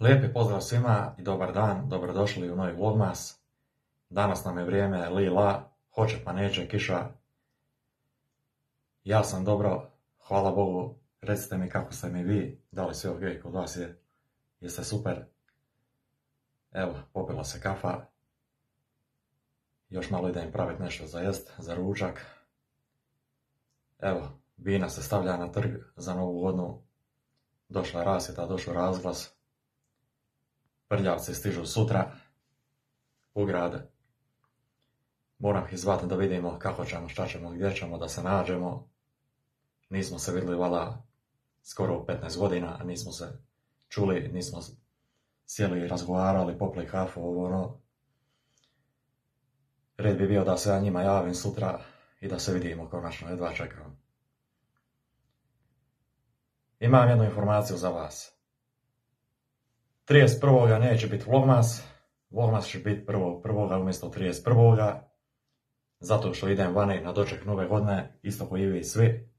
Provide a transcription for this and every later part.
Lijepi pozdrav svima i dobar dan, dobrodošli u novi vlogmas. Danas nam je vrijeme li-la, hoće pa neće kiša. Ja sam dobro, hvala Bogu, recite mi kako ste mi vi, da li sve ok kod vas je, jeste super. Evo, popila se kafa, još malo idem praviti nešto za jest, za ručak. Evo, vina se stavlja na trg za novu godinu, došla rasvjeta, došao razglas. Prljavci stižu sutra u grad. Moram ih zvati da vidimo kako ćemo, šta ćemo, gdje ćemo, da se nađemo. Nismo se vidjeli valjda skoro 15 godina, nismo se čuli, nismo sjeli i razgovarali, popili kafu, ovo ono. Red bi bio da se ja njima javim sutra i da se vidimo konačno, jedva čekam. Imam jednu informaciju za vas. 31. neće biti vlogmas, vlogmas će biti 1. umjesto 31. Zato što idem vani na doček nove godine, isto koji i vi svi.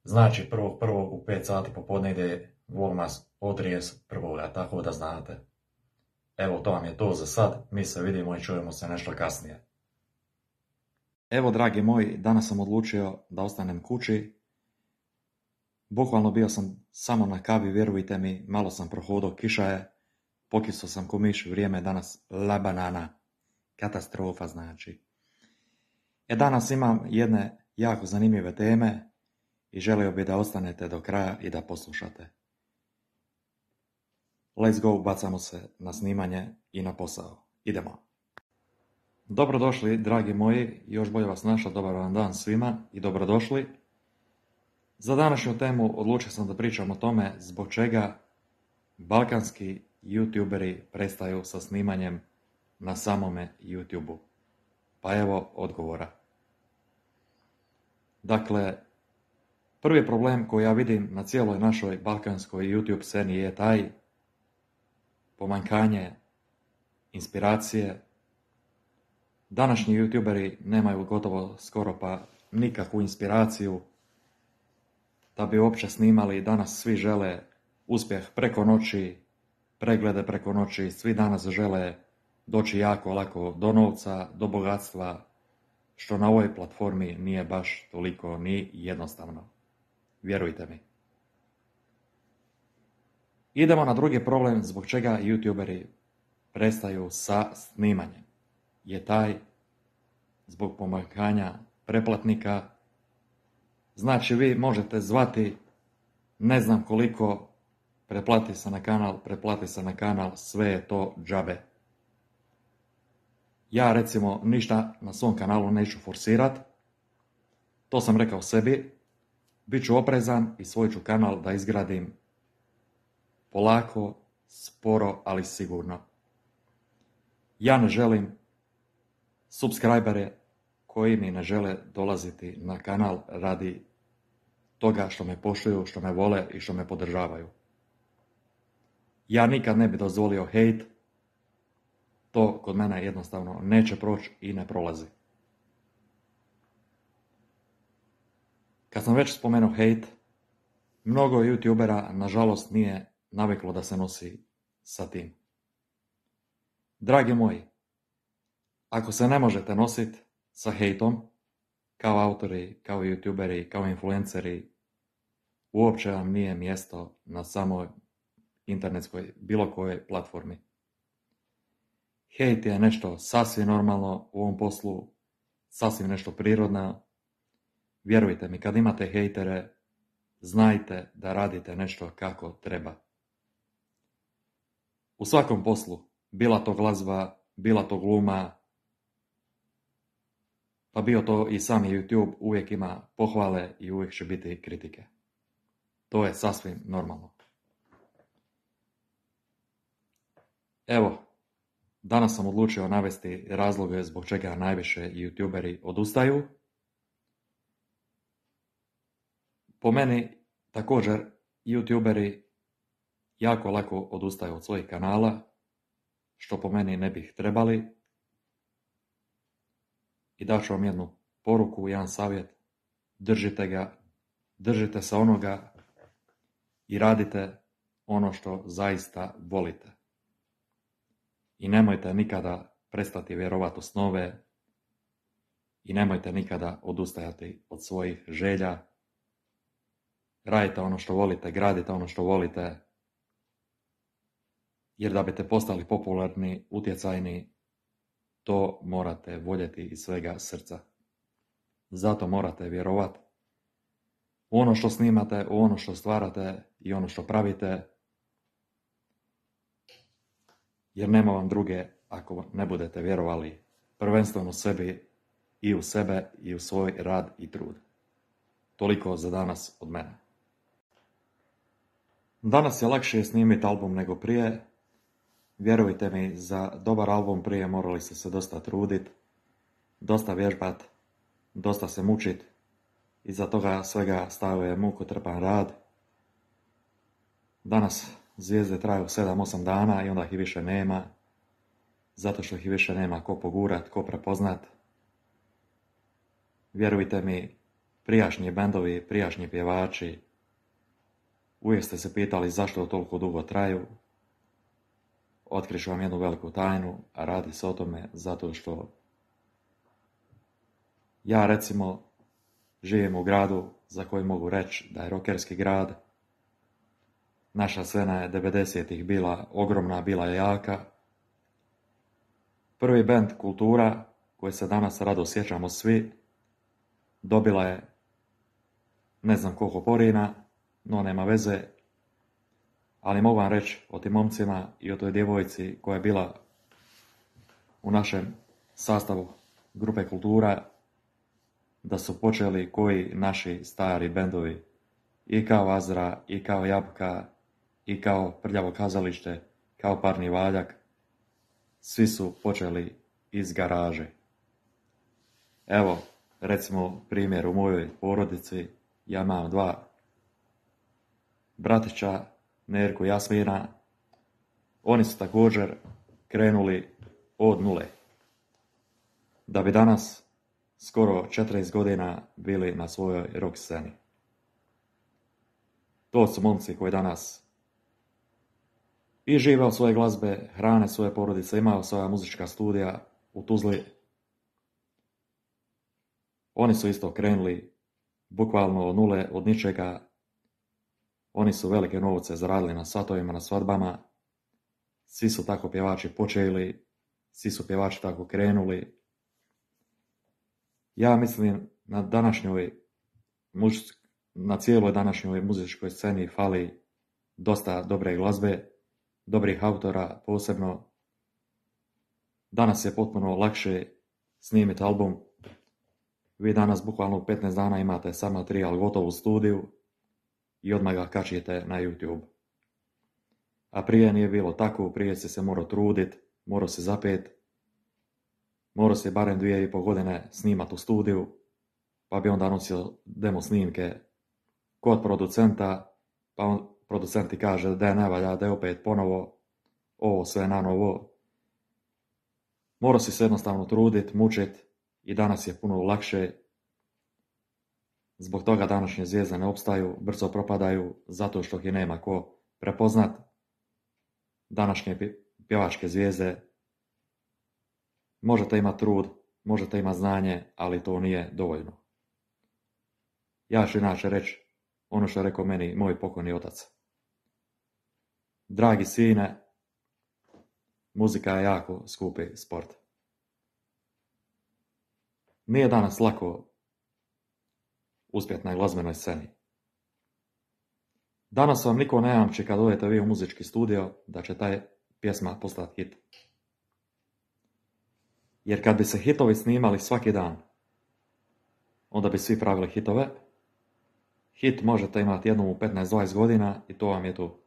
Znači 1.1. u 5 sati popodne ide vlogmas od 31. tako da znate. Evo, to vam je to za sad, mi se vidimo i čujemo se nešto kasnije. Evo, dragi moji, danas sam odlučio da ostanem kući. Bukvalno bio sam samo na kavi, vjerujte mi, malo sam prohodao, kiša je, pokisao sam ko miš, vrijeme je danas la banana, katastrofa znači. Danas imam jedne jako zanimljive teme i želio bih da ostanete do kraja i da poslušate. Let's go, bacamo se na snimanje i na posao. Idemo. Dobrodošli, dragi moji, još bolje vas našao, dobar vam dan svima i dobrodošli. Za današnju temu odlučio sam da pričam o tome zbog čega balkanski youtuberi prestaju sa snimanjem na samome YouTubeu. Pa evo odgovora. Dakle, prvi problem koji ja vidim na cijeloj našoj balkanskoj YouTube sceni je taj pomanjkanje inspiracije. Današnji youtuberi nemaju gotovo skoro pa nikakvu inspiraciju da bi uopće snimali. Danas svi žele uspjeh preko noći, preglede preko noći, svi danas žele doći jako lako do novca, do bogatstva, što na ovoj platformi nije baš toliko ni jednostavno. Vjerujte mi. Idemo na drugi problem zbog čega youtuberi prestaju sa snimanjem. Je taj zbog pomanjkanja pretplatnika. Znači vi možete zvati ne znam koliko, pretplati se na kanal, sve je to džabe. Ja recimo ništa na svom kanalu neću forsirat, to sam rekao sebi, bit ću oprezan i svoj ću kanal da izgradim polako, sporo, ali sigurno. Ja ne želim subscribere koji mi ne žele dolaziti na kanal radi toga što me poštuju, što me vole i što me podržavaju. Ja nikad ne bi dozvolio hejt, to kod mene jednostavno neće proći i ne prolazi. Kad sam već spomenuo hejt, mnogo youtubera nažalost nije naviklo da se nosi sa tim. Dragi moji, ako se ne možete nositi sa hejtom, kao autori, kao youtuberi, kao influenceri, uopće vam nije mjesto na samoj internetskoj, bilo kojoj platformi. Hejt je nešto sasvim normalno u ovom poslu, sasvim nešto prirodno. Vjerujte mi, kad imate hejtere, znajte da radite nešto kako treba. U svakom poslu, bila to glazba, bila to gluma, pa bio to i sami YouTube, uvijek ima pohvale i uvijek će biti kritike. To je sasvim normalno. Evo, danas sam odlučio navesti razloge zbog čega najviše youtuberi odustaju. Po meni također youtuberi jako lako odustaju od svojih kanala, što po meni ne bih trebali. I daću vam jednu poruku, jedan savjet. Držite ga, držite se onoga i radite ono što zaista volite. I nemojte nikada prestati vjerovati u snove i nemojte nikada odustajati od svojih želja. Radite ono što volite, gradite ono što volite, jer da biste postali popularni, utjecajni, to morate voljeti iz svega srca. Zato morate vjerovati u ono što snimate, u ono što stvarate i ono što pravite, jer nema vam druge ako ne budete vjerovali prvenstveno sebi i u sebe i u svoj rad i trud. Toliko za danas od mene. Danas je lakše snimiti album nego prije. Vjerujte mi, za dobar album prije morali ste se dosta truditi, dosta vježbat, dosta se mučit. Iza toga svega stajao je mukotrpan rad. Danas zvijezde traju 7-8 dana i onda ih više nema, zato što ih više nema ko pogurat, ko prepoznat. Vjerujte mi, prijašnji bendovi, prijašnji pjevači, uvijek ste se pitali zašto toliko dugo traju. Otkriću vam jednu veliku tajnu, a radi se o tome zato što ja recimo živim u gradu za koji mogu reći da je rockerski grad. Naša scena je 90-ih bila ogromna, bila je jaka. Prvi band Kultura, koji se danas rado sjećamo svi, dobila je ne znam koliko porina, no nema veze, ali mogu vam reći o tim momcima i o toj djevojci koja je bila u našem sastavu grupe Kultura, da su počeli koji naši stari bendovi, i kao Azra, i kao Jabuka, i kao Prljavo kazalište, kao Parni valjak, svi su počeli iz garaže. Evo, recimo primjer u mojoj porodici, ja imam 2 bratića, Nerku i Jasmina. Oni su također krenuli od nule, da bi danas skoro 40 godina bili na svojoj rock sceni. To su momci koji danas i žive od svoje glazbe, hrane svoje porodice, imaju svoja muzička studija u Tuzli. Oni su isto krenuli bukvalno od nule, od ničega. Oni su velike novce zaradili na svatovima, na svadbama. Svi su tako pjevači počeli, svi su pjevači tako krenuli. Ja mislim na cijeloj današnjoj muzičkoj sceni fali dosta dobre glazbe, dobrih autora posebno. Danas je potpuno lakše snimiti album. Vi danas bukvalno u 15 dana imate sam materijal gotov u studiju i odmah ga kačite na YouTube. A prije nije bilo tako, prije se morao trudit, morao se zapet, morao se barem 2,5 godine snimati u studiju, pa bi onda nosio demo snimke kod producenta, pa producent ti kaže da je ne valja, da je opet ponovo ovo sve na novo. Morao si se jednostavno trudit, mučit i danas je puno lakše. Zbog toga današnje zvijezde ne opstaju, brzo propadaju, zato što ih nema ko prepoznat. Današnje pjevačke zvijezde, možete imati trud, možete imati znanje, ali to nije dovoljno. Ja ću inače reći ono što je rekao meni moj pokojni otac. Dragi sine, muzika je jako skupi sport. Nije danas lako uspjeti na glazbenoj sceni. Danas vam niko ne jamči kad odete vi u muzički studio da će taj pjesma postati hit. Jer kad bi se hitovi snimali svaki dan, onda bi svi pravili hitove. Hit možete imati jednom u 15-20 godina i to vam je to.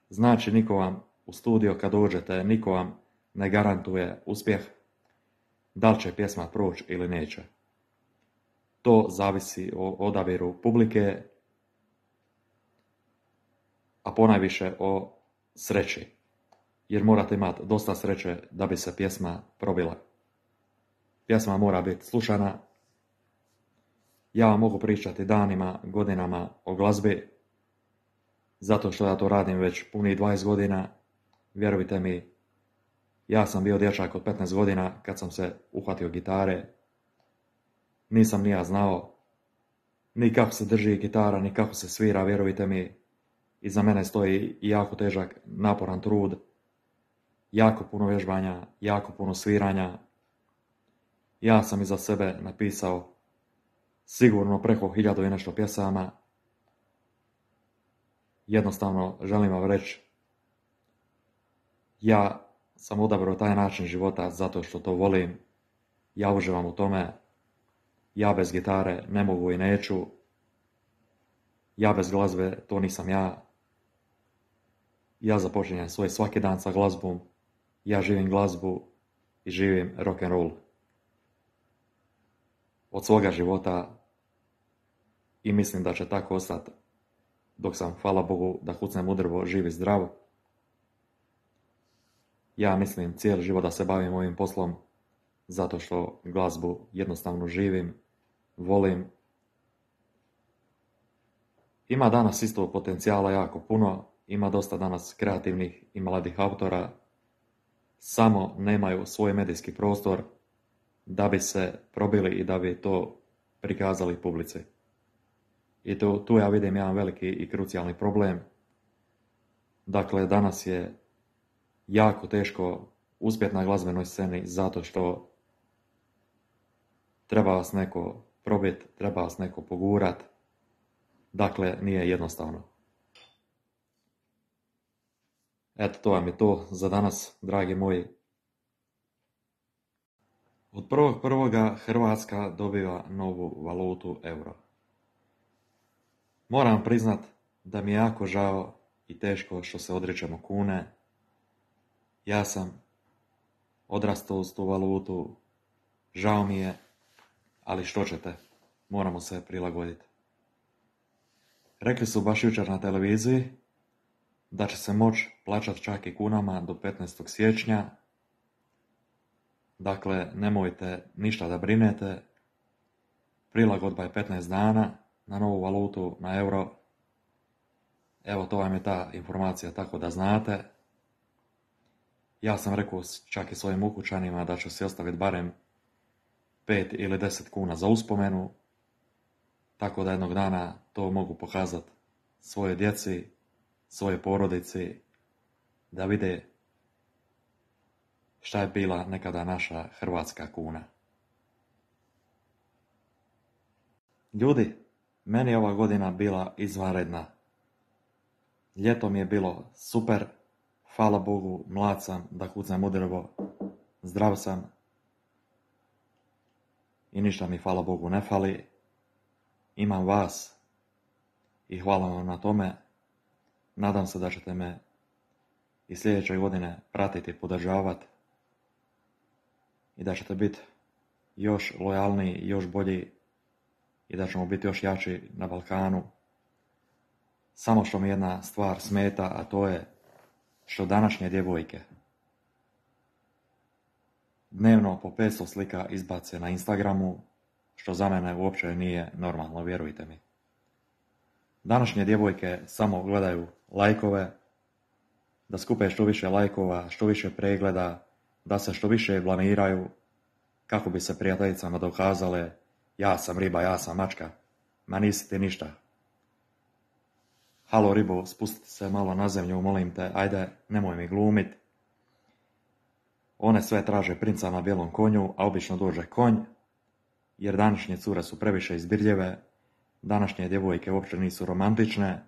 Znači niko vam u studio kad dođete, niko vam ne garantuje uspjeh, da li će pjesma proći ili neće. To zavisi o odabiru publike, a ponajviše o sreći. Jer morate imati dosta sreće da bi se pjesma probila. Pjesma mora biti slušana. Ja vam mogu pričati danima, godinama o glazbi. zato što ja to radim već punih 20 godina. Vjerujte mi, ja sam bio dječak od 15 godina kad sam se uhvatio gitare. Nisam ni ja znao ni kako se drži gitara, ni kako se svira, vjerujte mi. Iza mene stoji jako težak, naporan trud, jako puno vježbanja, jako puno sviranja. Ja sam iza sebe napisao sigurno preko 1000 i nešto pjesama. Jednostavno želim vam reći, ja sam odabrao taj način života zato što to volim. Ja uživam u tome. Ja bez gitare ne mogu i neću. Ja bez glazbe to nisam ja. Ja započinjem svoj svaki dan sa glazbom. Ja živim glazbu i živim rock and roll. Od svoga života i mislim da će tako ostati dok sam, hvala Bogu, da kucnem u drvo, živ i zdrav. Ja mislim cijeli život da se bavim ovim poslom zato što glazbu jednostavno živim, volim. Ima danas isto potencijala jako puno, ima dosta danas kreativnih i mladih autora, samo nemaju svoj medijski prostor da bi se probili i da bi to prikazali publici. I tu ja vidim jedan veliki i krucijalni problem. Dakle, danas je jako teško uspjeti na glazbenoj sceni zato što treba vas neko probiti, treba vas neko pogurat. Dakle, nije jednostavno. Eto, to vam je to za danas, dragi moji. Od 1.1. Hrvatska dobiva novu valutu euro. Moram priznat da mi je jako žao i teško što se odričemo kune. Ja sam odrastao uz tu valutu, žao mi je, ali što ćete, moramo se prilagoditi. Rekli su baš jučer na televiziji da će se moći plaćati čak i kunama do 15. siječnja. Dakle, nemojte ništa da brinete. Prilagodba je 15 dana na novu valutu, na euro. Evo, to vam je ta informacija, tako da znate. Ja sam rekao čak i svojim ukućanima da ću si ostaviti barem 5 ili 10 kuna za uspomenu, tako da jednog dana to mogu pokazati svojoj djeci, svojoj porodici, da vide šta je bila nekada naša hrvatska kuna. Ljudi, meni je ova godina bila izvanredna. Ljeto mi je bilo super, hvala Bogu, mlad sam da kucam u drvo, zdrav sam i ništa mi, hvala Bogu, ne fali. Imam vas i hvala vam na tome. Nadam se da ćete me i sljedeće godine pratiti i podržavati i da ćete biti još lojalniji, još bolji i da ćemo biti još jači na Balkanu. Samo što mi jedna stvar smeta, a to je što današnje djevojke dnevno po 500 slika izbace na Instagramu, što za mene uopće nije normalno, vjerujte mi. Današnje djevojke samo gledaju lajkove, da skupe što više lajkova, što više pregleda, da se što više blamiraju, kako bi se prijateljicama dokazale ja sam riba, ja sam mačka, ma nisi ti ništa. Halo ribo, spustite se malo na zemlju, molim te, ajde, nemoj mi glumit. One sve traže princa na bijelom konju, a obično dođe konj, jer današnje cure su previše izbirljive, današnje djevojke uopće nisu romantične,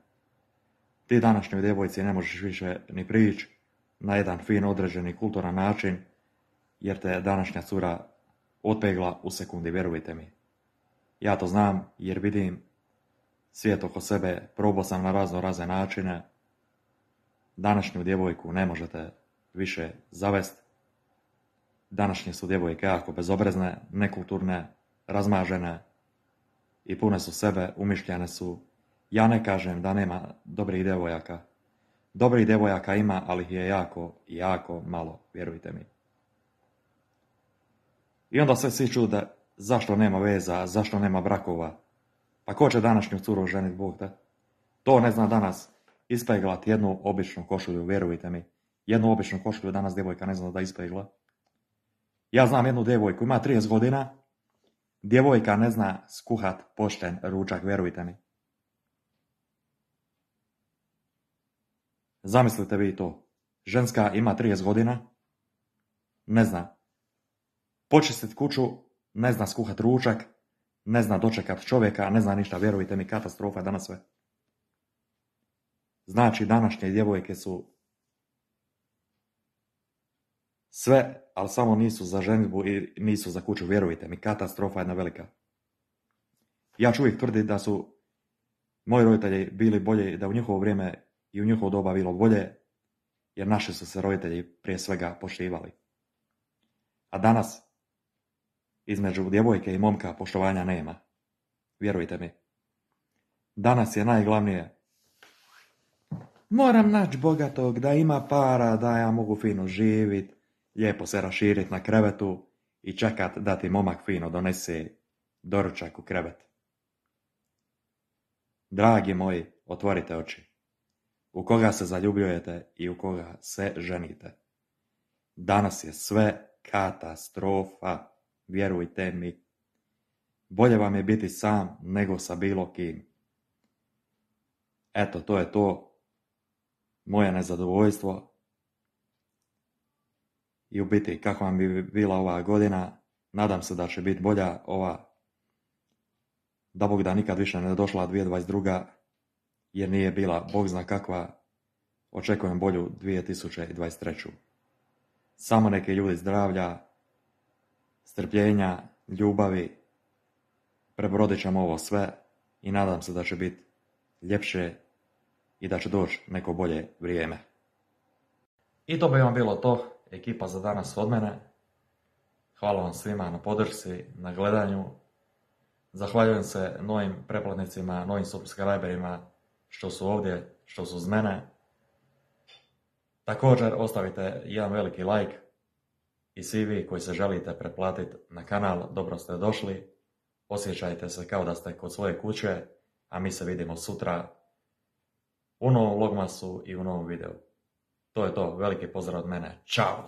ti današnjoj djevojci ne možeš više ni prići na jedan fin određeni kulturan način, jer te današnja cura otpegla u sekundi, vjerujte mi. Ja to znam jer vidim svijet oko sebe, probao sam na razne načine. Današnju djevojku ne možete više zavesti. Današnje su djevojke jako bezobrazne, nekulturne, razmažene i pune su sebe, umišljene su. Ja ne kažem da nema dobrih djevojaka. Dobrih djevojaka ima, ali ih je jako, jako malo, vjerujte mi. I onda se svi čude zašto nema veza, zašto nema brakova. Pa ko će današnju curu ženiti, Bog te? To ne zna danas ispeglati jednu običnu košulju, vjerujte mi. Jednu običnu košulju danas djevojka ne zna da ispegla. Ja znam jednu djevojku, ima 30 godina, djevojka ne zna skuhat pošten ručak, vjerujte mi. Zamislite vi to. Ženska ima 30 godina, ne zna počistit kuću, ne zna skuhat ručak, ne zna dočekat čovjeka, ne zna ništa, vjerujte mi, katastrofa je danas sve. Znači, današnje djevojke su sve, ali samo nisu za ženidbu i nisu za kuću, vjerujte mi, katastrofa jedna velika. Ja ću uvijek tvrditi da su moji roditelji bili bolji, da u njihovo vrijeme i u njihovo doba bilo bolje, jer naši su se roditelji prije svega poštivali. A danas, između djevojke i momka poštovanja nema. Vjerujte mi. Danas je najglavnije: moram naći bogatog, da ima para, da ja mogu fino živit, lijepo se raširit na krevetu i čekat da ti momak fino donese doručak u krevet. Dragi moji, otvorite oči. U koga se zaljubljujete i u koga se ženite. Danas je sve katastrofa, vjerujte mi. Bolje vam je biti sam nego sa bilo kim. Eto, to je to. Moje nezadovoljstvo. I u biti, kako vam bi bila ova godina, nadam se da će biti bolja ova, da Bog da nikad više ne došla 2022. Jer nije bila Bog zna kakva. Očekujem bolju 2023. Samo neki ljudi zdravlja, strpljenja, ljubavi, prebrodit ćemo ovo sve i nadam se da će biti ljepše i da će doći neko bolje vrijeme. I to bi vam bilo to, ekipa za danas od mene. Hvala vam svima na podršci, na gledanju. Zahvaljujem se novim pretplatnicima, novim subscriberima što su ovdje, što su uz mene. Također ostavite jedan veliki like i svi vi koji se želite pretplatiti na kanal, dobro ste došli. Osjećajte se kao da ste kod svoje kuće, a mi se vidimo sutra u novom vlogmasu i u novom videu. To je to, veliki pozdrav od mene. Ćao!